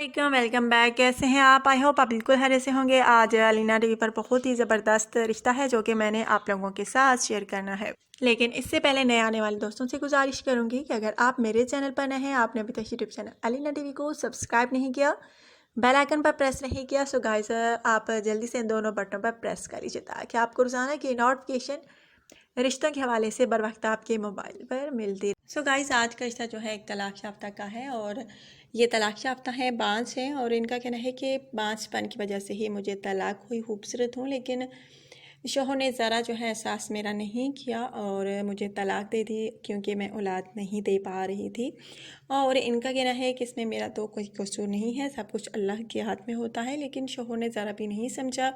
Welcome welcome back. कैसे हैं आप? आई होप आप बिल्कुल हरे से होंगे। आज अलीना टीवी पर बहुत ही ज़बरदस्त रिश्ता है जो कि मैंने आप लोगों के साथ शेयर करना है। लेकिन इससे पहले नए आने वाले दोस्तों से गुजारिश करूंगी कि अगर आप मेरे चैनल पर नए हैं, आपने अभी तक यूट्यूब चैनल अलीना टीवी को सब्सक्राइब नहीं किया, बेल आइकन पर प्रेस नहीं किया, सो गाइस आप जल्दी से इन दोनों बटनों पर प्रेस कर लीजिए ताकि आपको रोज़ाना की नोटिफिकेशन रिश्तों के हवाले से बर वक्त आपके मोबाइल पर मिलती। सो गाइस आज का रिश्ता जो है एक तलाक याफ्ता का है और ये तलाक याफ्ता है, बांझ हैं और इनका कहना है कि बांझपन की वजह से ही मुझे तलाक हुई। खूबसूरत हूँ लेकिन शोहर ने ज़रा जो है एहसास मेरा नहीं किया और मुझे तलाक दे दी क्योंकि मैं औलाद नहीं दे पा रही थी। और इनका कहना है कि इसमें मेरा तो कोई कसूर नहीं है, सब कुछ अल्लाह के हाथ में होता है। लेकिन शोहर ने ज़रा भी नहीं समझा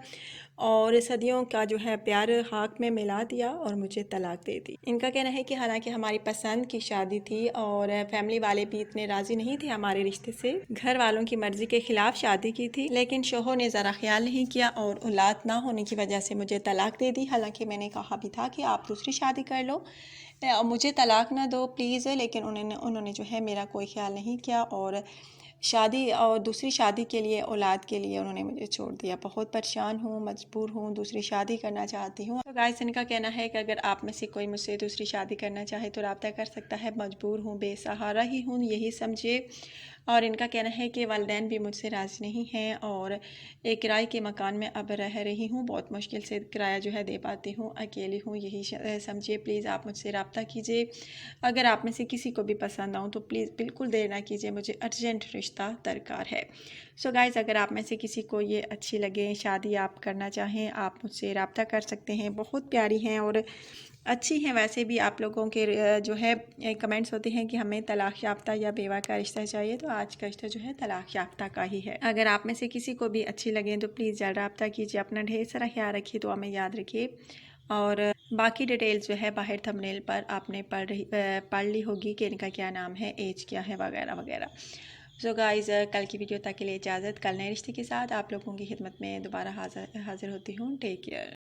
और सदियों का जो है प्यार खाक में मिला दिया और मुझे तलाक दे दी। इनका कहना है कि हालांकि हमारी पसंद की शादी थी और फैमिली वाले भी इतने राज़ी नहीं थे हमारे रिश्ते से, घर वालों की मर्ज़ी के ख़िलाफ़ शादी की थी, लेकिन शोहर ने ज़रा ख्याल नहीं किया और औलाद ना होने की वजह से मुझे तलाक दे दी। हालांकि मैंने कहा भी था कि आप दूसरी शादी कर लो, मुझे तलाक ना दो प्लीज़, लेकिन उन्होंने जो है मेरा कोई ख्याल नहीं किया और शादी और दूसरी शादी के लिए, औलाद के लिए उन्होंने मुझे छोड़ दिया। बहुत परेशान हूँ, मजबूर हूँ, दूसरी शादी करना चाहती हूँ। तो गाइस इनका कहना है कि अगर आप में से कोई मुझसे दूसरी शादी करना चाहे तो रब्ता कर सकता है। मजबूर हूँ, बेसहारा ही हूँ, यही समझिए। और इनका कहना है कि वालिदैन भी मुझसे राज़ी नहीं हैं और एक किराए के मकान में अब रह रही हूँ, बहुत मुश्किल से किराया जो है दे पाती हूँ, अकेली हूँ, यही समझिए। प्लीज़ आप मुझसे रब्ता कीजिए। अगर आप में से किसी को भी पसंद आऊँ तो प्लीज़ बिल्कुल देर ना कीजिए, मुझे अर्जेंट रिश्ता दरकार है। सो गाइज़ अगर आप में से किसी को ये अच्छी लगे, शादी आप करना चाहें, आप मुझसे रब्ता कर सकते हैं। बहुत प्यारी हैं और अच्छी हैं। वैसे भी आप लोगों के जो है कमेंट्स होते हैं कि हमें तलाक याफ्ता या बेवा का रिश्ता चाहिए, तो आज का रिश्ता जो है तलाक याफ्ता का ही है। अगर आप में से किसी को भी अच्छी लगे तो प्लीज़ जल्द रब्ता कीजिए। अपना ढेर सारा ख्याल रखिए, तो हमें याद रखिए। और बाकी डिटेल्स जो है बाहर थंबनेल पर आपने पढ़ ली होगी कि इनका क्या नाम है, एज क्या है, वगैरह वगैरह। सो गाइज़ कल की वीडियो तक के लिए इजाज़त। कल नए रिश्ते के साथ आप लोगों की खिदमत में दोबारा हाजिर होती हूँ। Take care.